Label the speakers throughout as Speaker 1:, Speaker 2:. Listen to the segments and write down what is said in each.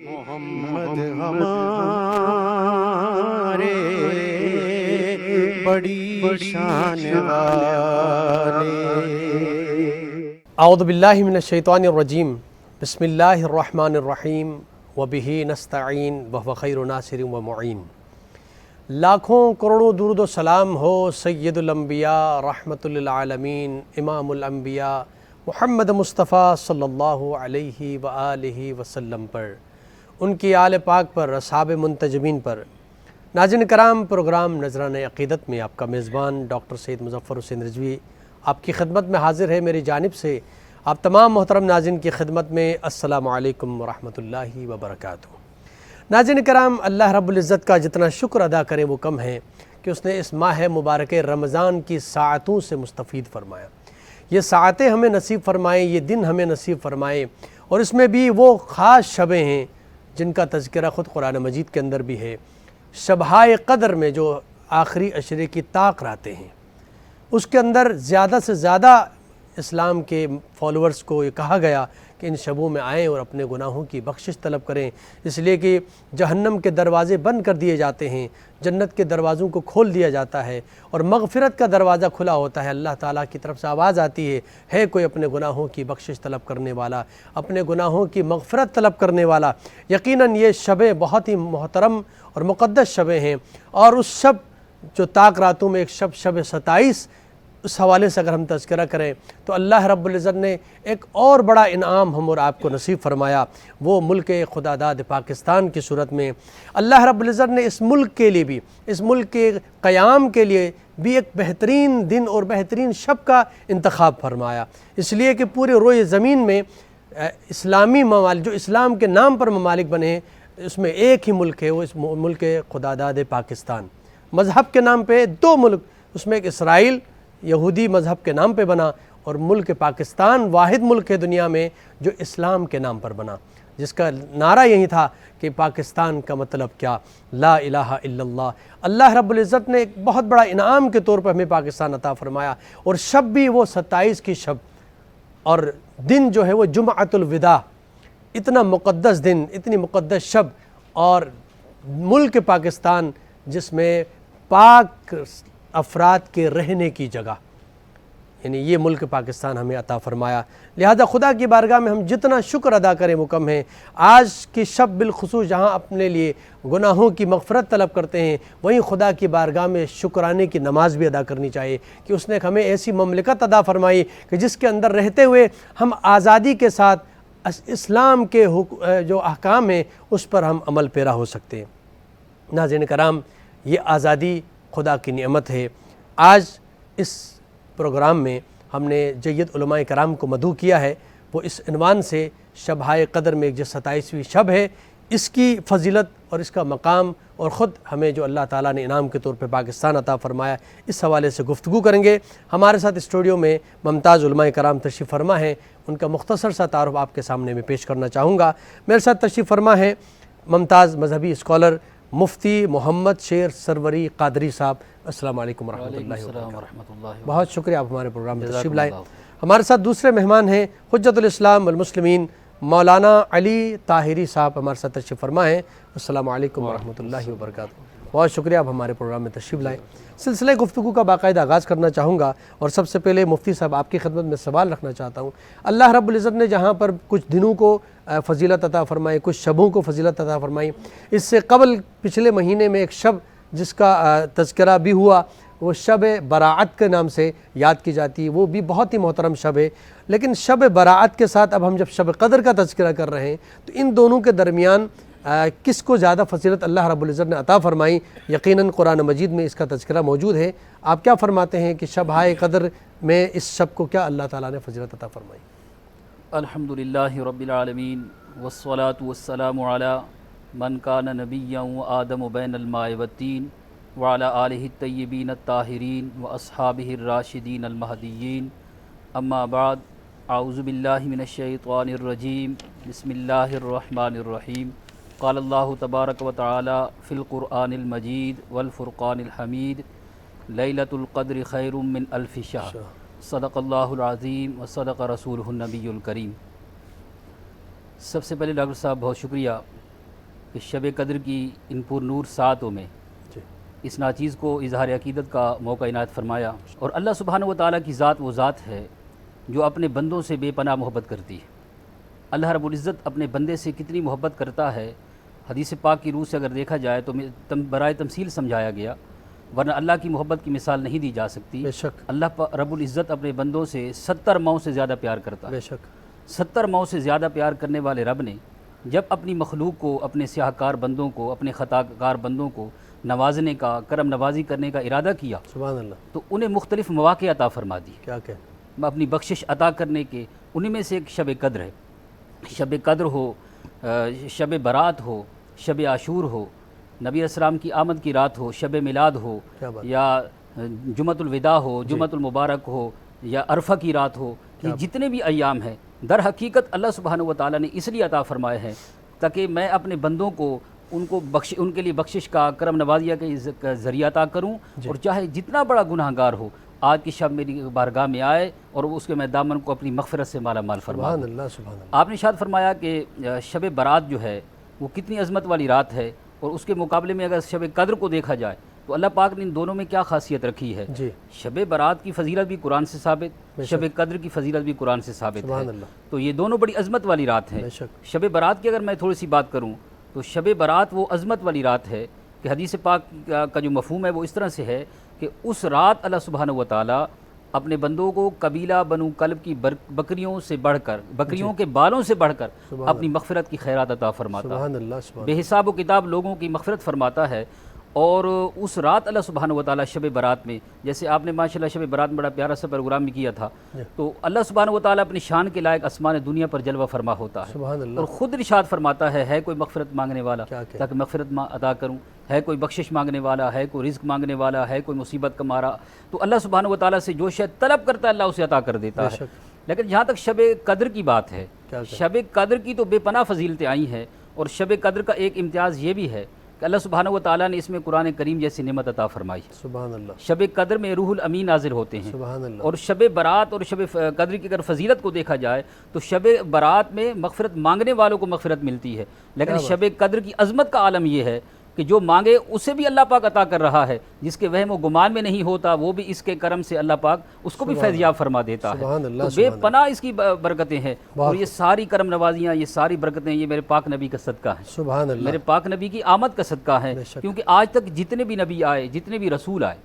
Speaker 1: محمد ہمارے بڑی شان والے۔
Speaker 2: اعوذ باللہ من الشیطان الرجیم، بسم اللہ الرحمن الرحیم، وبہ نستعین وہو خیر ناصر و معین۔ لاکھوں کروڑوں درود و سلام ہو سید الانبیاء رحمت للعالمین امام الانبیاء محمد مصطفیٰ صلی اللہ علیہ وآلہ وسلم پر، ان کی آل پاک پر، اصحاب منتجبین پر۔ ناظرین کرام، پروگرام نذرانہ عقیدت میں آپ کا میزبان ڈاکٹر سید مظفر حسین رضوی آپ کی خدمت میں حاضر ہے۔ میری جانب سے آپ تمام محترم ناظرین کی خدمت میں السلام علیکم ورحمۃ اللہ وبرکاتہ۔ ناظرین کرام، اللہ رب العزت کا جتنا شکر ادا کریں وہ کم ہے کہ اس نے اس ماہ مبارک رمضان کی ساعتوں سے مستفید فرمایا۔ یہ ساعتیں ہمیں نصیب فرمائیں، یہ دن ہمیں نصیب فرمائیں، اور اس میں بھی وہ خاص شبیں ہیں جن کا تذکرہ خود قرآن مجید کے اندر بھی ہے۔ شبہائے قدر میں جو آخری عشرے کی طاق راتیں ہیں، اس کے اندر زیادہ سے زیادہ اسلام کے فالورز کو یہ کہا گیا کہ ان شبوں میں آئیں اور اپنے گناہوں کی بخشش طلب کریں، اس لیے کہ جہنم کے دروازے بند کر دیے جاتے ہیں، جنت کے دروازوں کو کھول دیا جاتا ہے، اور مغفرت کا دروازہ کھلا ہوتا ہے۔ اللہ تعالیٰ کی طرف سے آواز آتی ہے کوئی اپنے گناہوں کی بخشش طلب کرنے والا، اپنے گناہوں کی مغفرت طلب کرنے والا؟ یقیناً یہ شبیں بہت ہی محترم اور مقدس شبیں ہیں، اور اس شب جو طاق راتوں میں ایک شب 27، اس حوالے سے اگر ہم تذکرہ کریں تو اللہ رب العزت نے ایک اور بڑا انعام ہم اور آپ کو نصیب فرمایا، وہ ملک خدا داد پاکستان کی صورت میں۔ اللہ رب العزت نے اس ملک کے لیے بھی، اس ملک کے قیام کے لیے بھی ایک بہترین دن اور بہترین شب کا انتخاب فرمایا، اس لیے کہ پورے روئے زمین میں اسلامی ممالک جو اسلام کے نام پر ممالک بنے ہیں، اس میں ایک ہی ملک ہے، وہ اس ملک خدا داد پاکستان۔ مذہب کے نام پہ دو ملک، اس میں ایک اسرائیل یہودی مذہب کے نام پہ بنا، اور ملک پاکستان واحد ملک ہے دنیا میں جو اسلام کے نام پر بنا، جس کا نعرہ یہی تھا کہ پاکستان کا مطلب کیا، لا الہ الا اللہ۔ اللہ رب العزت نے ایک بہت بڑا انعام کے طور پر ہمیں پاکستان عطا فرمایا، اور شب بھی وہ 27 کی شب، اور دن جو ہے وہ جمعۃ الوداع، اتنا مقدس دن، اتنی مقدس شب، اور ملک پاکستان جس میں پاک افراد کے رہنے کی جگہ، یعنی یہ ملک پاکستان ہمیں عطا فرمایا۔ لہذا خدا کی بارگاہ میں ہم جتنا شکر ادا کریں وہ کم ہے۔ آج کی شب بالخصوص جہاں اپنے لیے گناہوں کی مغفرت طلب کرتے ہیں، وہیں خدا کی بارگاہ میں شکرانے کی نماز بھی ادا کرنی چاہیے کہ اس نے ہمیں ایسی مملکت عطا فرمائی کہ جس کے اندر رہتے ہوئے ہم آزادی کے ساتھ اسلام کے جو احکام ہیں اس پر ہم عمل پیرا ہو سکتے ہیں۔ ناظرین کرام، یہ آزادی خدا کی نعمت ہے۔ آج اس پروگرام میں ہم نے جید علماء کرام کو مدعو کیا ہے، وہ اس عنوان سے شبہائے قدر میں جو 27ویں شب ہے، اس کی فضیلت اور اس کا مقام، اور خود ہمیں جو اللہ تعالیٰ نے انعام کے طور پہ پاکستان عطا فرمایا، اس حوالے سے گفتگو کریں گے۔ ہمارے ساتھ اسٹوڈیو میں ممتاز علماء کرام تشریف فرما ہیں، ان کا مختصر سا تعارف آپ کے سامنے میں پیش کرنا چاہوں گا۔ میرے ساتھ تشریف فرما ہے ممتاز مذہبی اسکالر مفتی محمد شیر سروری قادری صاحب۔ السلام علیکم ورحمۃ اللہ وبرکاتہ۔ بہت شکریہ آپ ہمارے پروگرام میں تشریف لائے۔ ہمارے ساتھ دوسرے مہمان ہیں حجت الاسلام والمسلمین مولانا علی طاہری صاحب، ہمارے ساتھ تشریف فرما ہیں۔ السلام علیکم ورحمۃ اللہ وبرکاتہ۔ بہت شکریہ آپ ہمارے پروگرام میں تشریف لائیں۔ سلسلہ گفتگو کا باقاعدہ آغاز کرنا چاہوں گا، اور سب سے پہلے مفتی صاحب آپ کی خدمت میں سوال رکھنا چاہتا ہوں۔ اللہ رب العزت نے جہاں پر کچھ دنوں کو فضیلت عطا فرمائی، کچھ شبوں کو فضیلت عطا فرمائی، اس سے قبل پچھلے مہینے میں ایک شب جس کا تذکرہ بھی ہوا، وہ شب براعت کے نام سے یاد کی جاتی ہے، وہ بھی بہت ہی محترم شب ہے۔ لیکن شب براعت کے ساتھ اب ہم جب شب قدر کا تذکرہ کر رہے ہیں تو ان دونوں کے درمیان کس کو زیادہ فضیلت اللہ رب العزت نے عطا فرمائی؟ یقیناً قرآن مجید میں اس کا تذکرہ موجود ہے۔ آپ کیا فرماتے ہیں کہ شبہائے قدر میں اس شب کو کیا اللہ تعالیٰ نے فضیلت عطا فرمائی؟
Speaker 3: الحمدللہ رب العالمین، والصلاة والسلام علی من کان نبیا وآدم بین الماء والطین، وعلی آلہ الطیبین الطاہرین واصحابہ الراشدین المہدیین، اما بعد، اعوذ باللہ من الشیطان الرجیم، بسم اللہ الرحمن الرحیم۔ قال اللہ تبارک و تعالی فی القرآن المجید والفرقان الحمید، لیلۃ القدر خیر من الف شہر، صدق اللہ العظیم و صدق رسولہ النبی الکریم۔ سب سے پہلے ڈاکٹر صاحب بہت شکریہ کہ شب قدر کی ان پر نور ساعتوں میں
Speaker 2: جی
Speaker 3: اس ناچیز کو اظہار عقیدت کا موقع عنایت فرمایا۔ اور اللہ سبحانہ و تعالیٰ کی ذات وہ ذات ہے جو اپنے بندوں سے بے پناہ محبت کرتی ہے۔ اللہ رب العزت اپنے بندے سے کتنی محبت کرتا ہے، حدیث پاک کی روح سے اگر دیکھا جائے تو برائے تمثیل سمجھایا گیا، ورنہ اللہ کی محبت کی مثال نہیں دی جا سکتی۔
Speaker 2: بے شک
Speaker 3: اللہ رب العزت اپنے بندوں سے 70 ماؤں سے زیادہ پیار کرتا ہے۔
Speaker 2: بے شک
Speaker 3: 70 ماؤں سے زیادہ پیار کرنے والے رب نے جب اپنی مخلوق کو، اپنے سیاہ کار بندوں کو، اپنے خطا کار بندوں کو نوازنے کا، کرم نوازی کرنے کا ارادہ کیا
Speaker 2: سبحان اللہ،
Speaker 3: تو انہیں مختلف مواقع عطا فرما دی،
Speaker 2: کیا کہ
Speaker 3: اپنی بخشش عطا کرنے کے۔ انہیں میں سے ایک شب قدر ہے۔ شب قدر ہو، شب برات ہو، شب عاشور ہو، نبی علیہ السلام کی آمد کی رات ہو، شب میلاد ہو،
Speaker 2: کیا بات،
Speaker 3: یا جمعۃ الوداع ہو، جمعۃ المبارک ہو، یا عرفہ کی رات ہو، یہ جتنے بھی ایام ہیں در حقیقت اللہ سبحانہ و تعالیٰ نے اس لیے عطا فرمائے ہیں تاکہ میں اپنے بندوں کو ان کے لیے بخشش کا، کرم نوازیہ کا ذریعہ عطا کروں، اور چاہے جتنا بڑا گناہ گار ہو آج کی شب میری بارگاہ میں آئے اور اس کے میں دامن کو اپنی مغفرت سے مالا مال فرما
Speaker 2: سبحان
Speaker 3: دوں۔
Speaker 2: اللہ سبحان اللہ،
Speaker 3: آپ نے ارشاد فرمایا کہ شب برات جو ہے وہ کتنی عظمت والی رات ہے، اور اس کے مقابلے میں اگر شب قدر کو دیکھا جائے تو اللہ پاک نے ان دونوں میں کیا خاصیت رکھی ہے۔
Speaker 2: جی
Speaker 3: شب برات کی فضیلت بھی قرآن سے ثابت، شب قدر کی فضیلت بھی قرآن سے ثابت
Speaker 2: سبحان
Speaker 3: ہے،
Speaker 2: اللہ،
Speaker 3: تو یہ دونوں بڑی عظمت والی رات ہیں۔
Speaker 2: بے شک
Speaker 3: شب برات کی اگر میں تھوڑی سی بات کروں تو شب برات وہ عظمت والی رات ہے کہ حدیث پاک کا جو مفہوم ہے وہ اس طرح سے ہے کہ اس رات اللہ سبحانہ و تعالیٰ اپنے بندوں کو قبیلہ بنو کلب کی بکریوں سے بڑھ کر، بکریوں کے بالوں سے بڑھ کر اپنی مغفرت کی خیرات عطا فرماتا ہے،
Speaker 2: سبحان اللہ سبحان
Speaker 3: بے حساب و کتاب لوگوں کی مغفرت فرماتا ہے۔ اور اس رات اللہ سبحانہ و تعالیٰ شب برات میں، جیسے آپ نے ماشاءاللہ شب برات میں بڑا پیارا سا پروگرام بھی کیا تھا، تو اللہ سبحانہ و تعالیٰ اپنی شان کے لائق اسمان دنیا پر جلوہ فرما ہوتا ہے،
Speaker 2: سبحان اللہ،
Speaker 3: اور خود ارشاد فرماتا ہے کوئی مغفرت مانگنے والا
Speaker 2: کیا کہ
Speaker 3: تاکہ مغفرت عطا کروں، ہے کوئی بخشش مانگنے والا، ہے کوئی رزق مانگنے والا، ہے کوئی مصیبت کا مارا، تو اللہ سبحانہ و تعالیٰ سے جو شے طلب کرتا ہے اللہ اسے عطا کر دیتا
Speaker 2: بے
Speaker 3: ہے۔
Speaker 2: شک،
Speaker 3: لیکن جہاں تک شب قدر کی بات ہے،
Speaker 2: کیا کہ
Speaker 3: شب قدر کی تو بے پناہ فضیلتیں آئی ہیں، اور شب قدر کا ایک امتیاز یہ بھی ہے کہ اللہ سبحانہ و تعالیٰ نے اس میں قرآن کریم جیسی نعمت عطا فرمائی۔
Speaker 2: سبحان اللہ
Speaker 3: شب قدر میں روح الامین نازل ہوتے ہیں،
Speaker 2: سبحان اللہ،
Speaker 3: اور شب برات اور شب قدر کی اگر فضیلت کو دیکھا جائے تو شب برات میں مغفرت مانگنے والوں کو مغفرت ملتی ہے، لیکن شب قدر کی عظمت کا عالم یہ ہے کہ جو مانگے اسے بھی اللہ پاک عطا کر رہا ہے، جس کے وہم و گمان میں نہیں ہوتا وہ بھی اس کے کرم سے اللہ پاک اس کو بھی فیضیاب فرما دیتا ہے۔
Speaker 2: سبحان اللہ،
Speaker 3: تو بے پناہ اس کی برکتیں ہیں، اور یہ ساری کرم نوازیاں، یہ ساری برکتیں یہ میرے پاک نبی کا صدقہ ہیں،
Speaker 2: سبحان اللہ،
Speaker 3: میرے پاک نبی کی آمد کا صدقہ ہے، کیونکہ آج تک جتنے بھی نبی آئے، جتنے بھی رسول آئے،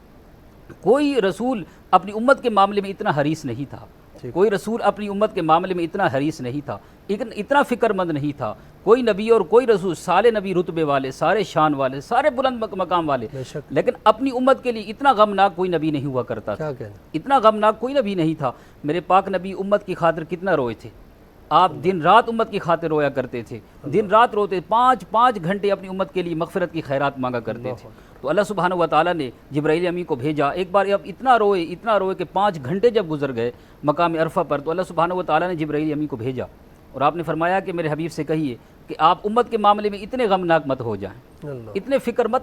Speaker 3: کوئی رسول اپنی امت کے معاملے میں اتنا حریص نہیں تھا، کوئی رسول اپنی امت کے معاملے میں اتنا حریص نہیں تھا، اتنا فکر مند نہیں تھا، کوئی نبی اور کوئی رسول، سارے نبی رتبے والے، سارے شان والے، سارے بلند مقام والے،
Speaker 2: بے شک،
Speaker 3: لیکن اپنی امت کے لیے اتنا غمناک کوئی نبی نہیں ہوا کرتا تھا،
Speaker 2: کیا کہنا،
Speaker 3: اتنا غمناک کوئی نبی نہیں تھا۔ میرے پاک نبی امت کی خاطر کتنا روئے تھے، آپ دن رات امت کی خاطر رویا کرتے تھے، دن رات روتے، 5 گھنٹے اپنی امت کے لیے مغفرت کی خیرات مانگا کرتے تھے۔ تو اللہ سبحانہ و تعالیٰ نے جبرائیل امین کو بھیجا، ایک بار اب اتنا روئے کہ 5 گھنٹے جب گزر گئے مقام عرفہ پر، تو اللہ سبحانہ و تعالیٰ نے جبرائیل امین کو بھیجا اور آپ نے فرمایا کہ میرے حبیب سے کہیے کہ آپ امت کے معاملے میں اتنے غمناک مت ہو جائیں،
Speaker 2: اللہ،
Speaker 3: اتنے فکر مند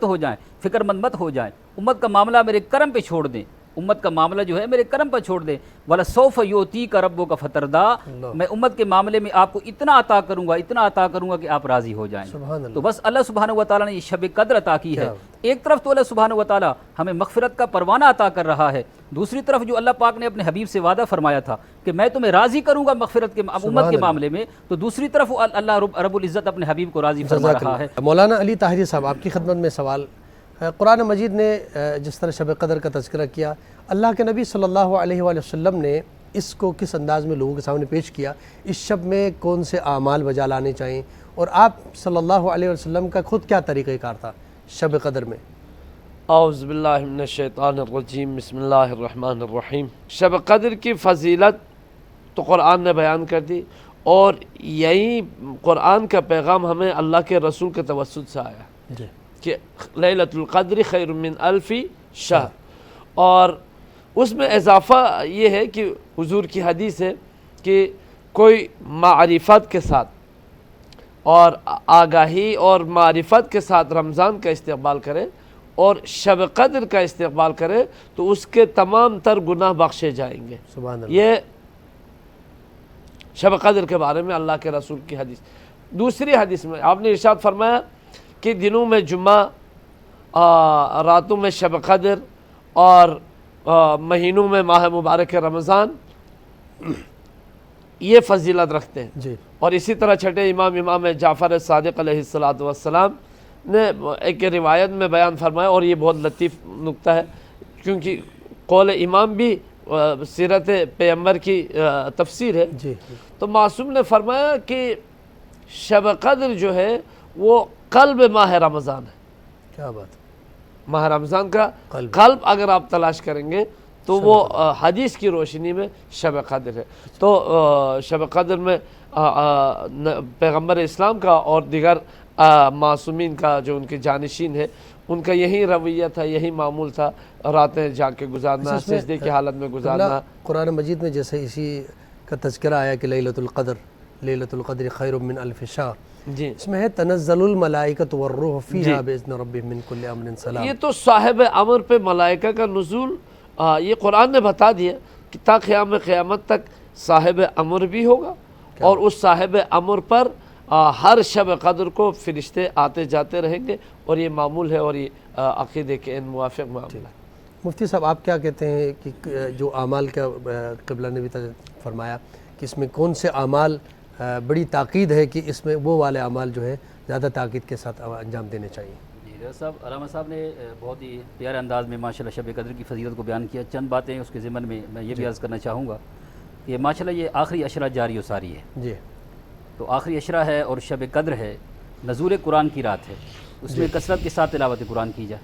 Speaker 3: مت ہو جائیں، امت کا معاملہ میرے کرم پہ چھوڑ دیں، امت کا معاملہ جو ہے میرے کرم پر چھوڑ دیں، وَلَسَوْفَ يُؤْتِيكَ رَبُّكَ فَتَرْضَىٰ، میں امت کے معاملے میں آپ کو اتنا عطا کروں گا کہ آپ راضی ہو جائیں۔
Speaker 2: سبحان اللہ،
Speaker 3: تو بس اللہ سبحانہ و تعالیٰ نے یہ شب قدر عطا کی ہے۔ ایک طرف تو اللہ سبحانہ و تعالیٰ ہمیں مغفرت کا پروانہ عطا کر رہا ہے، دوسری طرف جو اللہ پاک نے اپنے حبیب سے وعدہ فرمایا تھا کہ میں تمہیں راضی کروں گا مغفرت کے امت کے معاملے میں، تو دوسری طرف اللہ رب العزت اپنے حبیب کو راضی فرما رہا ہے۔
Speaker 2: مولانا علی طاہری صاحب، آپ کی خدمت میں سوال، قرآن مجید نے جس طرح شب قدر کا تذکرہ کیا، اللہ کے نبی صلی اللہ علیہ وآلہ وسلم نے اس کو کس انداز میں لوگوں کے سامنے پیش کیا، اس شب میں کون سے اعمال بجا لانے چاہیے، اور آپ صلی اللہ علیہ وسلم کا خود کیا طریقہ کار تھا شب قدر میں؟
Speaker 4: اعوذ باللہ من الشیطان الرجیم، بسم اللہ الرحمن الرحیم۔ شب قدر کی فضیلت تو قرآن نے بیان کر دی، اور یہی قرآن کا پیغام ہمیں اللہ کے رسول کے توسط سے آیا
Speaker 2: جی،
Speaker 4: کہ لیلۃ القدر خیر من الف شہر، اور اس میں اضافہ یہ ہے کہ حضور کی حدیث ہے کہ کوئی معرفت کے ساتھ اور آگاہی اور معرفت کے ساتھ رمضان کا استقبال کرے اور شب قدر کا استقبال کرے تو اس کے تمام تر گناہ بخشے جائیں گے۔
Speaker 2: سبحان اللہ،
Speaker 4: یہ شب قدر کے بارے میں اللہ کے رسول کی حدیث۔ دوسری حدیث میں آپ نے ارشاد فرمایا کہ دنوں میں جمعہ، راتوں میں شب قدر، اور مہینوں میں ماہ مبارک رمضان یہ فضیلت رکھتے ہیں۔
Speaker 2: جی
Speaker 4: اور اسی طرح چھٹے امام جعفر صادق علیہ السلام نے ایک روایت میں بیان فرمایا، اور یہ بہت لطیف نکتہ ہے کیونکہ قول امام بھی سیرت پیغمبر کی تفسیر ہے۔
Speaker 2: جی
Speaker 4: تو معصوم نے فرمایا کہ شب قدر جو ہے وہ قلب ماہ رمضان ہے۔
Speaker 2: کیا بات،
Speaker 4: ماہ رمضان کا
Speaker 2: قلب۔
Speaker 4: قلب اگر آپ تلاش کریں گے تو وہ حدیث کی روشنی میں شب قدر ہے۔ تو شب قدر میں پیغمبر اسلام کا اور دیگر معصومین کا جو ان کے جانشین ہے ان کا یہی رویہ تھا، یہی معمول تھا، راتیں جاگ کے گزارنا،
Speaker 2: اس میں
Speaker 4: سجدے کی حالت میں گزارنا۔
Speaker 2: قرآن مجید میں جیسے اسی کا تذکرہ آیا کہ لیلۃ القدر خیر من الف شہر،
Speaker 4: جی
Speaker 2: اس میں ہے تنزل الملائکۃ والروح فیہا باذن ربہم من کل امر سلام۔
Speaker 4: یہ تو صاحب امر پہ ملائکہ کا نزول یہ قرآن نے بتا دیا کہ تا قیامت تک صاحب امر بھی ہوگا، اور اس صاحب امر پر ہر شب قدر کو فرشتے آتے جاتے رہیں گے، اور یہ معمول ہے، اور یہ عقیدے کے ان موافق معاملہ ہے۔
Speaker 2: مفتی صاحب آپ کیا کہتے ہیں کہ جو اعمال کا قبلہ نے بھی فرمایا کہ اس میں کون سے اعمال بڑی تاکید ہے کہ اس میں وہ والے اعمال جو ہیں زیادہ تاکید کے ساتھ انجام دینے چاہیے؟
Speaker 3: جی ڈاکٹر صاحب، علامہ صاحب نے بہت ہی پیارے انداز میں ماشاءاللہ شب قدر کی فضیلت کو بیان کیا۔ چند باتیں اس کے ضمن میں میں یہ بھی عرض کرنا چاہوں گا کہ ماشاءاللہ یہ آخری عشرہ جاری و ساری ہے۔
Speaker 2: جی
Speaker 3: تو آخری عشرہ ہے اور شب قدر ہے، نزول قرآن کی رات ہے، اس میں کثرت کے ساتھ تلاوت قرآن کی جائے۔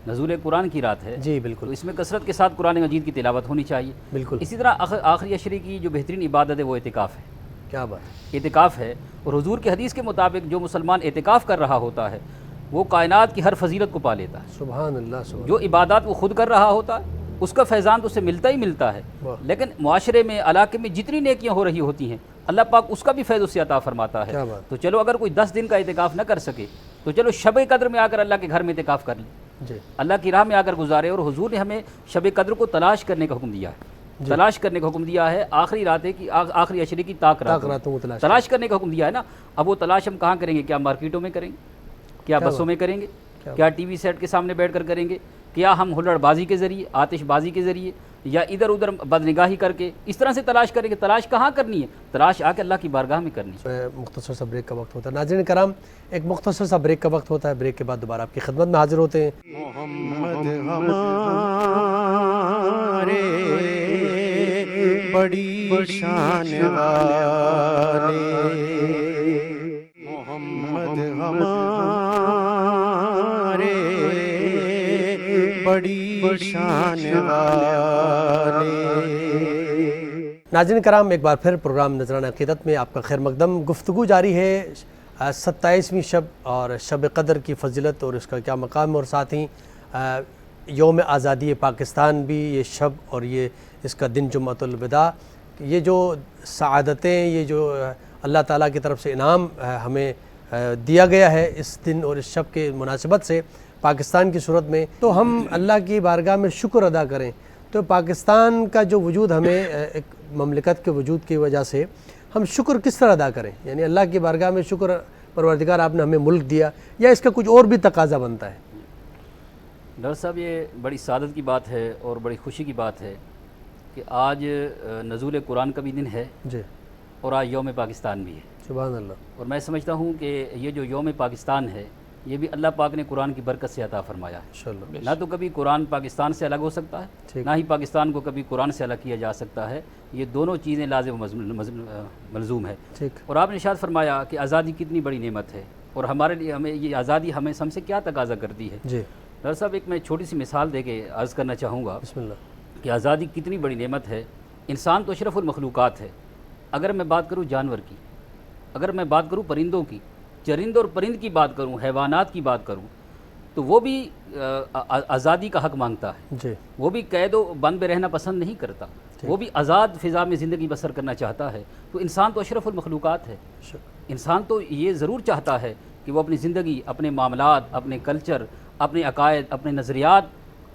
Speaker 3: نزول قرآن کی رات ہے،
Speaker 2: جی
Speaker 3: تو
Speaker 2: بالکل
Speaker 3: اس میں کثرت کے ساتھ قرآن مجید کی تلاوت ہونی چاہیے۔
Speaker 2: بالکل،
Speaker 3: اسی طرح آخری عشرے کی جو بہترین عبادت ہے وہ اعتکاف ہے۔
Speaker 2: کیا بات،
Speaker 3: اعتکاف ہے، اور حضور کے حدیث کے مطابق جو مسلمان اعتکاف کر رہا ہوتا ہے وہ کائنات کی ہر فضیلت کو پا لیتا ہے۔
Speaker 2: سبحان اللہ، سبحان
Speaker 3: جو عبادات وہ خود کر رہا ہوتا ہے اس کا فیضان تو اسے ملتا ہی ملتا ہے،
Speaker 2: واہ۔
Speaker 3: لیکن معاشرے میں، علاقے میں جتنی نیکیاں ہو رہی ہوتی ہیں اللہ پاک اس کا بھی فیض اسے عطا فرماتا ہے۔
Speaker 2: کیا بات۔
Speaker 3: تو چلو اگر کوئی 10 دن کا اعتکاف نہ کر سکے تو چلو شب قدر میں آ کر اللہ کے گھر میں اعتکاف کر لیں،
Speaker 2: جی
Speaker 3: اللہ کی راہ میں آ کر گزارے۔ اور حضور نے ہمیں شب قدر کو تلاش کرنے کا حکم دیا ہے، تلاش کرنے کا حکم دیا ہے۔ آخری راتیں کی، آخری عشرے کی تاک
Speaker 2: راتوں کو
Speaker 3: تلاش کرنے کا حکم دیا ہے نا۔ اب وہ تلاش ہم کہاں کریں گے؟ کیا مارکیٹوں میں کریں گے؟ کیا بسوں میں کریں گے؟ کیا ٹی وی سیٹ کے سامنے بیٹھ کر کریں گے؟ کیا ہم ہلڑ بازی کے ذریعے، آتش بازی کے ذریعے، یا ادھر ادھر بدنگاہی کر کے اس طرح سے تلاش کریں گے؟ تلاش کہاں کرنی ہے؟ تلاش آ کے اللہ کی بارگاہ میں کرنی ہے۔
Speaker 2: مختصر سا بریک کا وقت ہوتا ہے۔ ناظرین کرام، ایک مختصر سا بریک کا وقت ہوتا ہے، بریک کے بعد دوبارہ آپ کی خدمت میں حاضر ہوتے ہیں۔
Speaker 1: محمد ہمارے بڑی شان والے، محمد ہمارے بڑی شان والے۔
Speaker 2: ناظرین کرام، ایک بار پھر پروگرام نذرانہ عقیدت میں آپ کا خیر مقدم۔ گفتگو جاری ہے 27ویں شب اور شب قدر کی فضیلت اور اس کا کیا مقام، اور ساتھ ہی یوم آزادی پاکستان بھی یہ شب اور یہ اس کا دن جمعۃ الوداع، یہ جو سعادتیں، یہ جو اللہ تعالیٰ کی طرف سے انعام ہمیں دیا گیا ہے اس دن اور اس شب کے مناسبت سے پاکستان کی صورت میں، تو ہم اللہ کی بارگاہ میں شکر ادا کریں۔ تو پاکستان کا جو وجود ہمیں ایک مملکت کے وجود کی وجہ سے ہم شکر کس طرح ادا کریں؟ یعنی اللہ کی بارگاہ میں شکر، پروردگار آپ نے ہمیں ملک دیا، یا اس کا کچھ اور بھی تقاضا بنتا ہے؟
Speaker 3: ڈاکٹر صاحب، یہ بڑی سعادت کی بات ہے اور بڑی خوشی کی بات ہے کہ آج نزول قرآن کا بھی دن ہے
Speaker 2: جی،
Speaker 3: اور آج یوم پاکستان بھی ہے۔
Speaker 2: سبحان اللہ۔
Speaker 3: اور میں سمجھتا ہوں کہ یہ جو یوم پاکستان ہے یہ بھی اللہ پاک نے قرآن کی برکت سے عطا فرمایا ہے۔
Speaker 2: انشاءاللہ۔
Speaker 3: نہ تو کبھی قرآن پاکستان سے الگ ہو سکتا ہے،
Speaker 2: ٹھیک۔
Speaker 3: نہ ہی پاکستان کو کبھی قرآن سے الگ کیا جا سکتا ہے۔ یہ دونوں چیزیں لازم ملزوم ہے۔
Speaker 2: ٹھیک۔
Speaker 3: اور آپ نے ارشاد فرمایا کہ آزادی کتنی بڑی نعمت ہے، اور ہمارے لیے ہمیں یہ آزادی ہم سے کیا تقاضا کرتی ہے۔
Speaker 2: جی،
Speaker 3: ڈاکٹر صاحب، ایک میں چھوٹی سی مثال دے کے عرض کرنا چاہوں گا
Speaker 2: بسم اللہ۔
Speaker 3: کہ آزادی کتنی بڑی نعمت ہے۔ انسان تو اشرف المخلوقات ہے۔ اگر میں بات کروں جانور کی، اگر میں بات کروں پرندوں کی، چرند اور پرند کی بات کروں، حیوانات کی بات کروں، تو وہ بھی آزادی کا حق مانگتا ہے۔
Speaker 2: جی،
Speaker 3: وہ بھی قید و بند میں رہنا پسند نہیں کرتا، وہ بھی آزاد فضا میں زندگی بسر کرنا چاہتا ہے۔ تو انسان تو اشرف المخلوقات ہے۔ انسان تو یہ ضرور چاہتا ہے کہ وہ اپنی زندگی، اپنے معاملات، اپنے کلچر، اپنے عقائد، اپنے نظریات،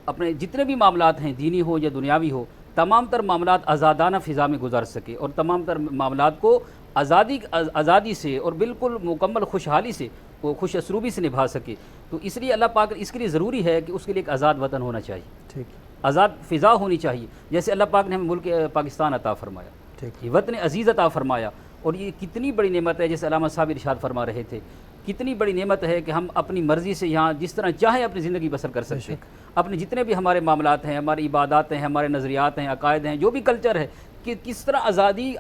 Speaker 3: اپنے جتنے بھی معاملات ہیں، دینی ہو یا دنیاوی ہو، تمام تر معاملات آزادانہ فضا میں گزار سکے، اور تمام تر معاملات کو آزادی سے اور بالکل مکمل خوشحالی سے وہ خوش اسروبی سے نبھا سکے، تو اس لیے اللہ پاک اس کے لیے ضروری ہے کہ اس کے لیے ایک آزاد وطن ہونا چاہیے،
Speaker 2: ٹھیک
Speaker 3: آزاد فضا ہونی چاہیے، جیسے اللہ پاک نے ہمیں ملک پاکستان عطا فرمایا،
Speaker 2: ٹھیک
Speaker 3: یہ وطن عزیز عطا فرمایا، اور یہ کتنی بڑی نعمت ہے، جیسے علامہ صاحب ارشاد فرما رہے تھے، کتنی بڑی نعمت ہے کہ ہم اپنی مرضی سے یہاں جس طرح چاہیں اپنی زندگی بسر کر سکتے ہیں، اپنے جتنے بھی ہمارے معاملات ہیں، ہماری عبادات ہیں، ہمارے نظریات ہیں، عقائد ہیں، جو بھی کلچر ہے، کہ کس طرح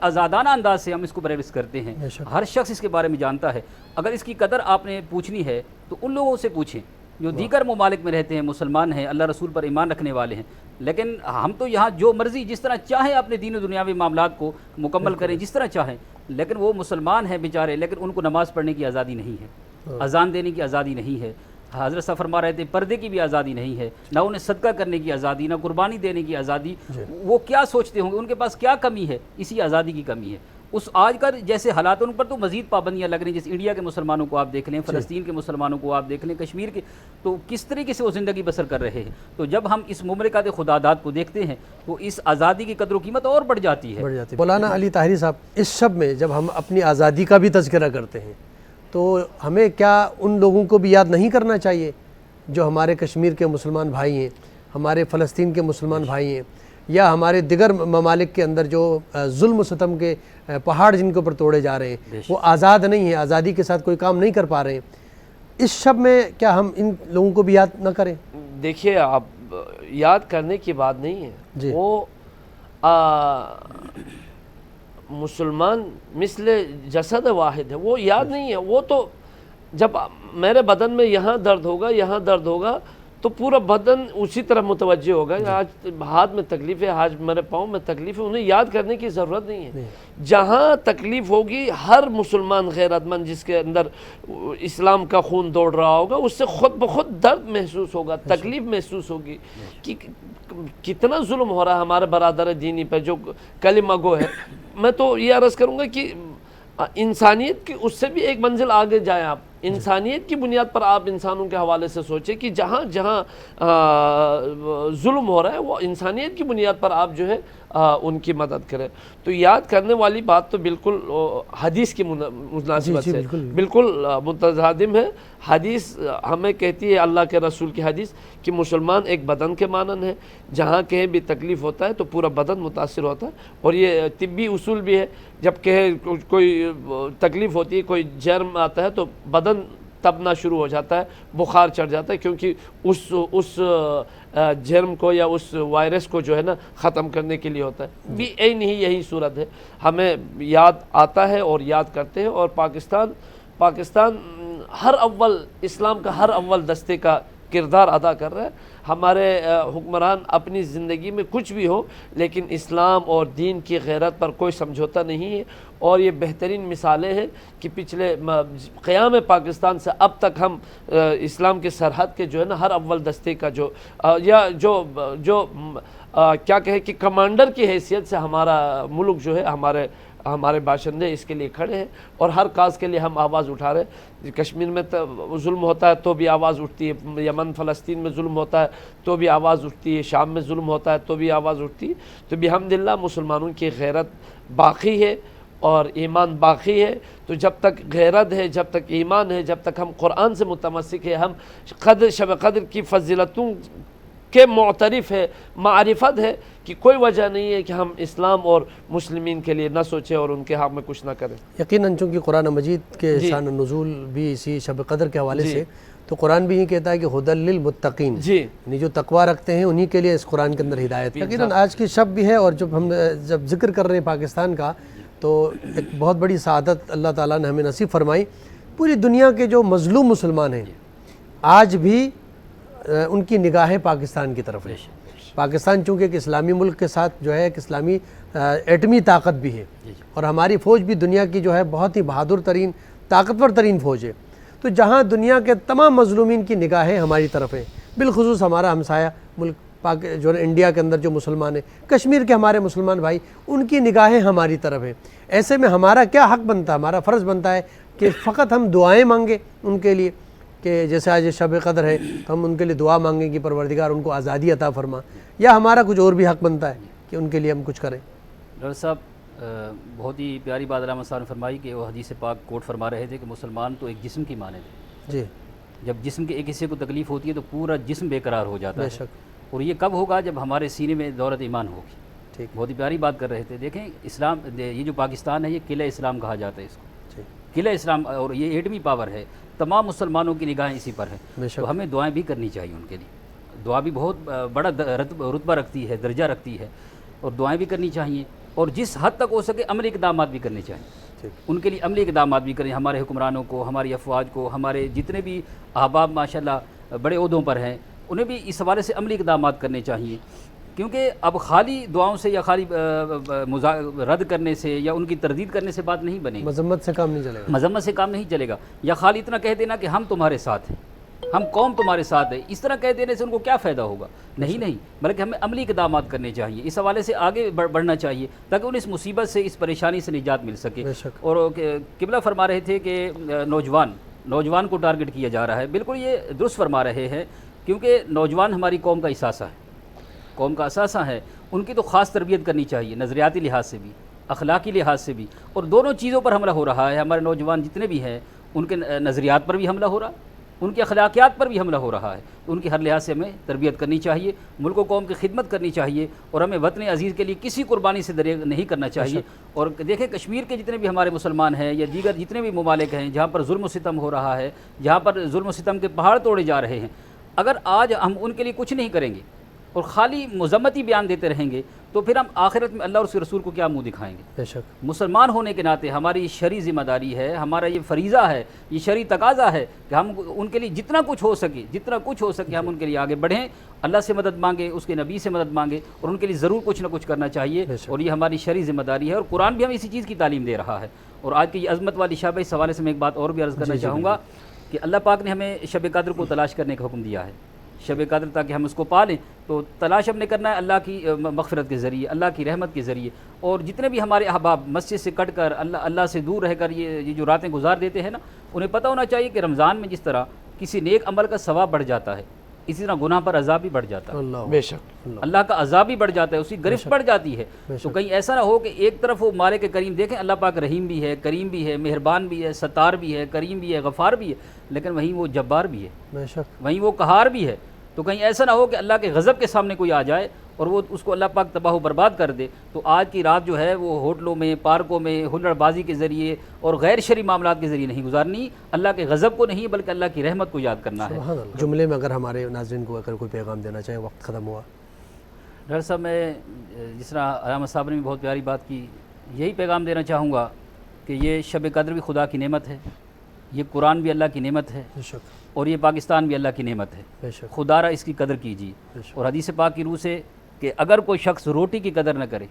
Speaker 3: آزادانہ انداز سے ہم اس کو پریکٹس کرتے ہیں، ہر شخص اس کے بارے میں جانتا ہے۔ اگر اس کی قدر آپ نے پوچھنی ہے تو ان لوگوں سے پوچھیں جو دیگر ممالک میں رہتے ہیں، مسلمان ہیں، اللہ رسول پر ایمان رکھنے والے ہیں، لیکن ہم تو یہاں جو مرضی جس طرح چاہیں اپنے دین و دنیاوی معاملات کو مکمل کریں جس طرح چاہیں، لیکن وہ مسلمان ہیں بیچارے، لیکن ان کو نماز پڑھنے کی آزادی نہیں ہے، اذان دینے کی آزادی نہیں ہے، حضرت صاحب فرما رہے تھے پردے کی بھی آزادی نہیں ہے، نہ انہیں صدقہ کرنے کی آزادی، نہ قربانی دینے کی آزادی۔ وہ کیا سوچتے ہوں گے، ان کے پاس کیا کمی ہے؟ اسی آزادی کی کمی ہے۔ اس آج کل جیسے حالات ان پر تو مزید پابندیاں لگ رہی ہیں، جیسے انڈیا کے مسلمانوں کو آپ دیکھ لیں، فلسطین کے مسلمانوں کو آپ دیکھ لیں، کشمیر کے، تو کس طریقے سے وہ زندگی بسر کر رہے ہیں۔ تو جب ہم اس مملکت خداداد کو دیکھتے ہیں تو اس آزادی کی قدر و قیمت اور بڑھ جاتی ہے۔
Speaker 2: مولانا علی طاہری صاحب، اس شب میں جب ہم اپنی آزادی کا بھی تذکرہ کرتے ہیں تو ہمیں کیا ان لوگوں کو بھی یاد نہیں کرنا چاہیے جو ہمارے کشمیر کے مسلمان بھائی ہیں، ہمارے فلسطین کے مسلمان بھائی ہیں، یا ہمارے دیگر ممالک کے اندر جو ظلم و ستم کے پہاڑ جن کے اوپر توڑے جا رہے ہیں، وہ آزاد نہیں ہیں، آزادی کے ساتھ کوئی کام نہیں کر پا رہے ہیں، اس شب میں کیا ہم ان لوگوں کو بھی یاد نہ کریں؟
Speaker 4: دیکھیے، آپ یاد کرنے کی بات نہیں ہے، وہ مسلمان مثل جسد واحد ہے، وہ یاد نہیں ہے۔ وہ تو جب میرے بدن میں یہاں درد ہوگا، یہاں درد ہوگا، تو پورا بدن اسی طرح متوجہ ہوگا۔ آج ہاتھ میں تکلیف ہے، آج میرے پاؤں میں تکلیف ہے، انہیں یاد کرنے کی ضرورت نہیں ہے۔ جہاں تکلیف ہوگی، ہر مسلمان غیرت مند جس کے اندر اسلام کا خون دوڑ رہا ہوگا، اس سے خود بخود درد محسوس ہوگا، تکلیف محسوس ہوگی کہ کتنا ظلم ہو رہا ہے ہمارے برادر دینی پہ جو کلمہ گو ہے۔ میں تو یہ عرض کروں گا کہ انسانیت کی اس سے بھی ایک منزل آگے جائیں آپ، انسانیت کی بنیاد پر آپ انسانوں کے حوالے سے سوچیں کہ جہاں جہاں ظلم ہو رہا ہے وہ انسانیت کی بنیاد پر آپ جو ہے ان کی مدد کریں۔ تو یاد کرنے والی بات تو بالکل حدیث کی مناسبت سے بالکل متصادم ہے۔ حدیث ہمیں کہتی ہے، اللہ کے رسول کی حدیث، کہ مسلمان ایک بدن کے مانند ہے، جہاں کہیں بھی تکلیف ہوتا ہے تو پورا بدن متاثر ہوتا ہے، اور یہ طبی اصول بھی ہے، جب کہیں کوئی تکلیف ہوتی ہے، کوئی جرم آتا ہے تو بدن تبنا شروع ہو جاتا ہے، بخار چڑھ جاتا ہے، کیونکہ اس جرم کو یا اس وائرس کو جو ہے نا ختم کرنے کے لیے ہوتا ہے۔ بھی یہی صورت ہے، ہمیں یاد آتا ہے اور یاد کرتے ہیں۔ اور پاکستان ہر اول اسلام کا ہر اول دستے کا کردار ادا کر رہا ہے۔ ہمارے حکمران اپنی زندگی میں کچھ بھی ہو، لیکن اسلام اور دین کی غیرت پر کوئی سمجھوتا نہیں ہے، اور یہ بہترین مثالیں ہیں کہ پچھلے قیام پاکستان سے اب تک ہم اسلام کے سرحد کے جو ہے نا ہر اول دستے کا جو کیا کہے کہ کمانڈر کی حیثیت سے ہمارا ملک جو ہے، ہمارے باشندے اس کے لیے کھڑے ہیں، اور ہر کاز کے لیے ہم آواز اٹھا رہے ہیں۔ کشمیر میں ظلم ہوتا ہے تو بھی آواز اٹھتی ہے، یمن فلسطین میں ظلم ہوتا ہے تو بھی آواز اٹھتی ہے، شام میں ظلم ہوتا ہے تو بھی آواز اٹھتی ہے۔ تو بحمداللہ مسلمانوں کی غیرت باقی ہے اور ایمان باقی ہے۔ تو جب تک غیرت ہے، جب تک ایمان ہے، جب تک ہم قرآن سے متمسک ہے، ہم شب قدر کی فضیلتوں کے معترف ہے، معرفت ہے، کہ کوئی وجہ نہیں ہے کہ ہم اسلام اور مسلمین کے لیے نہ سوچیں اور ان کے حق میں کچھ نہ کریں۔
Speaker 2: یقیناً چونکہ قرآن مجید کے شان نزول بھی اسی شب قدر کے حوالے سے، تو قرآن بھی یہ کہتا ہے کہ ہدی للمتقین، یعنی جو تقوی رکھتے ہیں انہی کے لیے اس قرآن کے اندر ہدایت۔ یقیناً آج کی شب بھی ہے، اور جب ذکر کر رہے ہیں پاکستان کا، تو ایک بہت بڑی سعادت اللہ تعالیٰ نے ہمیں نصیب فرمائی۔ پوری دنیا کے جو مظلوم مسلمان ہیں آج بھی ان کی نگاہیں پاکستان کی طرف ہے۔ پاکستان چونکہ ایک اسلامی ملک کے ساتھ جو ہے ایک اسلامی ایٹمی طاقت بھی ہے، اور ہماری فوج بھی دنیا کی جو ہے بہت ہی بہادر ترین طاقتور ترین فوج ہے۔ تو جہاں دنیا کے تمام مظلومین کی نگاہیں ہماری طرف ہیں، بالخصوص ہمارا ہمسایہ ملک جو انڈیا کے اندر جو مسلمان ہیں، کشمیر کے ہمارے مسلمان بھائی، ان کی نگاہیں ہماری طرف ہیں۔ ایسے میں ہمارا کیا حق بنتا ہے، ہمارا فرض بنتا ہے کہ فقط ہم دعائیں مانگیں ان کے لیے، کہ جیسے آج شب قدر ہے تو ہم ان کے لیے دعا مانگیں کہ پروردگار ان کو آزادی عطا فرما، یا ہمارا کچھ اور بھی حق بنتا ہے کہ ان کے لیے ہم کچھ کریں؟
Speaker 3: ڈاکٹر صاحب، بہت ہی پیاری بات علامہ صاحب نے فرمائی کہ وہ حدیث پاک کوٹ فرما رہے تھے کہ مسلمان تو ایک جسم کی مانند ہے.
Speaker 2: جی
Speaker 3: جب جسم کے ایک حصے کو تکلیف ہوتی ہے تو پورا جسم بے قرار ہو جاتا
Speaker 2: بے
Speaker 3: ہے.
Speaker 2: شک.
Speaker 3: اور یہ کب ہوگا؟ جب ہمارے سینے میں دولت ایمان ہوگی.
Speaker 2: ٹھیک.
Speaker 3: بہت ہی پیاری بات کر رہے تھے. دیکھیں اسلام، یہ جو پاکستان ہے یہ قلعہ اسلام کہا جاتا ہے اس کو.
Speaker 2: جی
Speaker 3: قلعہ اسلام، اور یہ ایٹمی پاور ہے. تمام مسلمانوں کی نگاہیں اسی پر ہیں.
Speaker 2: بے شک.
Speaker 3: تو ہمیں دعائیں بھی کرنی چاہیے ان کے لیے. دعا بھی بہت بڑا رتبہ رکھتی ہے، درجہ رکھتی ہے، اور دعائیں بھی کرنی چاہیے. اور جس حد تک ہو سکے عملی اقدامات بھی کرنے چاہیے.
Speaker 2: ٹھیک.
Speaker 3: ان کے لیے عملی اقدامات بھی کریں. ہمارے حکمرانوں کو، ہماری افواج کو، ہمارے جتنے بھی احباب ماشاءاللہ بڑے عہدوں پر ہیں، انہیں بھی اس حوالے سے عملی اقدامات کرنے چاہیے. کیونکہ اب خالی دعاؤں سے یا خالی رد کرنے سے یا ان کی تردید کرنے سے بات نہیں بنے گی.
Speaker 2: مذمت سے کام نہیں چلے گا.
Speaker 3: مذمت سے کام نہیں چلے گا. یا خالی اتنا کہہ دینا کہ ہم تمہارے ساتھ ہیں، ہم قوم تمہارے ساتھ ہے، اس طرح کہہ دینے سے ان کو کیا فائدہ ہوگا؟ نہیں، بلکہ ہمیں عملی اقدامات کرنے چاہیے. اس حوالے سے آگے بڑھنا چاہیے تاکہ انہیں اس مصیبت سے، اس پریشانی سے نجات مل سکے.
Speaker 2: بے شک.
Speaker 3: اور قبلہ فرما رہے تھے کہ نوجوان کو ٹارگٹ کیا جا رہا ہے. بالکل یہ درست فرما رہے ہیں، کیونکہ نوجوان ہماری قوم کا اثاثہ ہے، قوم کا اثاثہ ہے. ان کی تو خاص تربیت کرنی چاہیے، نظریاتی لحاظ سے بھی، اخلاقی لحاظ سے بھی. اور دونوں چیزوں پر حملہ ہو رہا ہے. ہمارے نوجوان جتنے بھی ہیں ان کے نظریات پر بھی حملہ ہو رہا ہے، ان کے اخلاقیات پر بھی حملہ ہو رہا ہے. ان کی ہر لحاظ سے ہمیں تربیت کرنی چاہیے، ملک و قوم کی خدمت کرنی چاہیے، اور ہمیں وطن عزیز کے لیے کسی قربانی سے دریغ نہیں کرنا چاہیے. اور دیکھیں کشمیر کے جتنے بھی ہمارے مسلمان ہیں یا دیگر جتنے بھی ممالک ہیں جہاں پر ظلم و ستم ہو رہا ہے، جہاں پر ظلم و ستم کے پہاڑ توڑے جا رہے ہیں، اگر آج ہم ان کے لیے کچھ نہیں کریں گے اور خالی مذمتی بیان دیتے رہیں گے تو پھر ہم آخرت میں اللہ اور اس کے رسول کو کیا منہ دکھائیں گے؟
Speaker 2: بے شک.
Speaker 3: مسلمان ہونے کے ناطے ہماری شرعی ذمہ داری ہے، ہمارا یہ فریضہ ہے، یہ شرعی تقاضا ہے کہ ہم ان کے لیے جتنا کچھ ہو سکے ہم ان کے لیے آگے بڑھیں، اللہ سے مدد مانگیں، اس کے نبی سے مدد مانگیں، اور ان کے لیے ضرور کچھ نہ کچھ کرنا چاہیے. اور یہ ہماری شرعی ذمہ داری ہے، اور قرآن بھی ہمیں اسی چیز کی تعلیم دے رہا ہے. اور آج کی یہ عظمت والی شب، اس حوالے سے میں ایک بات اور بھی عرض کرنا چاہوں گا کہ اللہ پاک نے ہمیں شب قدر کو تلاش کرنے کا حکم دیا ہے. شب قدر تاکہ ہم اس کو پا لیں تو تلاش ہم نے کرنا ہے اللہ کی مغفرت کے ذریعے، اللہ کی رحمت کے ذریعے. اور جتنے بھی ہمارے احباب مسجد سے کٹ کر اللہ سے دور رہ کر یہ جو راتیں گزار دیتے ہیں نا، انہیں پتہ ہونا چاہیے کہ رمضان میں جس طرح کسی نیک عمل کا ثواب بڑھ جاتا ہے، اسی طرح گناہ پر عذاب بھی بڑھ جاتا ہے.
Speaker 2: اللہ
Speaker 4: بے شک.
Speaker 3: اللہ کا عذاب بھی بڑھ جاتا ہے، اس کی گرفت بڑھ جاتی ہے. تو کہیں ایسا نہ ہو کہ ایک طرف وہ مالک کریم، دیکھیں اللہ پاک رحیم بھی ہے، کریم بھی ہے، مہربان بھی ہے، ستار بھی ہے، کریم بھی ہے، غفار بھی ہے، لیکن وہیں وہ جبار بھی ہے،
Speaker 2: بے شک.
Speaker 3: وہیں وہ قہار بھی ہے. تو کہیں ایسا نہ ہو کہ اللہ کے غضب کے سامنے کوئی آ جائے اور وہ اس کو اللہ پاک تباہ و برباد کر دے. تو آج کی رات جو ہے وہ ہوٹلوں میں، پارکوں میں، ہلڑ بازی کے ذریعے اور غیر شرعی معاملات کے ذریعے نہیں گزارنی. اللہ کے غضب کو نہیں بلکہ اللہ کی رحمت کو یاد کرنا ہے.
Speaker 2: سبحان اللہ. جملے میں اگر ہمارے ناظرین کو اگر کوئی پیغام دینا چاہے، وقت ختم ہوا.
Speaker 3: ڈاکٹر صاحب میں جس طرح علامہ صاحب نے بھی بہت پیاری بات کی، یہی پیغام دینا چاہوں گا کہ یہ شب قدر بھی خدا کی نعمت ہے، یہ قرآن بھی اللہ کی نعمت ہے،
Speaker 2: بے شک.
Speaker 3: اور یہ پاکستان بھی اللہ کی نعمت ہے.
Speaker 2: بے شک.
Speaker 3: خدا را اس کی قدر کیجیے.
Speaker 2: بے شک.
Speaker 3: اور حدیث پاک کی روح سے کہ اگر کوئی شخص روٹی کی قدر نہ کرے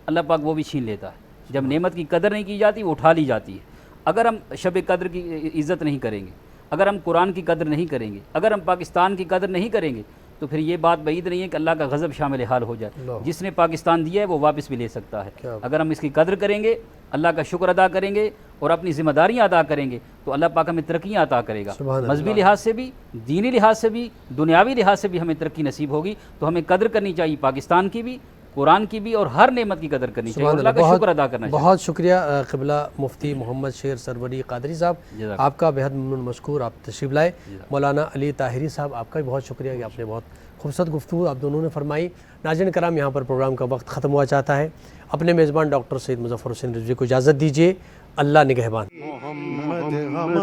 Speaker 3: اللہ پاک وہ بھی چھین لیتا ہے. جب نعمت کی قدر نہیں کی جاتی وہ اٹھا لی جاتی ہے. اگر ہم شب قدر کی عزت نہیں کریں گے، اگر ہم قرآن کی قدر نہیں کریں گے، اگر ہم پاکستان کی قدر نہیں کریں گے تو پھر یہ بات بعید نہیں ہے کہ اللہ کا غضب شامل حال ہو جائے. جس نے پاکستان دیا ہے وہ واپس بھی لے سکتا ہے. اگر ہم اس کی قدر کریں گے، اللہ کا شکر ادا کریں گے اور اپنی ذمہ داریاں ادا کریں گے تو اللہ پاک ہمیں ترقیاں عطا کرے گا. مذہبی لحاظ سے بھی، دینی لحاظ سے بھی، دنیاوی لحاظ سے بھی ہمیں ترقی نصیب ہوگی. تو ہمیں قدر کرنی چاہیے پاکستان کی بھی، قرآن کی بھی، اور ہر نعمت کی قدر کرنی چاہیے. اللہ کا شکر ادا کرنا چاہیے.
Speaker 2: بہت شکریہ قبلہ مفتی محمد شیر سروری قادری صاحب، آپ کا بہت ممنون مشکور، آپ تشریف لائے. مولانا علی طاہری صاحب، آپ کا بھی بہت شکریہ کہ آپ نے بہت خوبصورت گفتگو آپ دونوں نے فرمائی. ناظرین کرام، یہاں پر پروگرام کا وقت ختم ہوا چاہتا ہے. اپنے میزبان ڈاکٹر سید مظفر حسین رضوی کو اجازت دیجیے. اللہ نگہبان.
Speaker 1: محمد ہمارے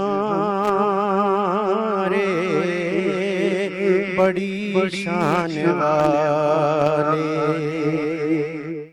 Speaker 1: بڑی شان والے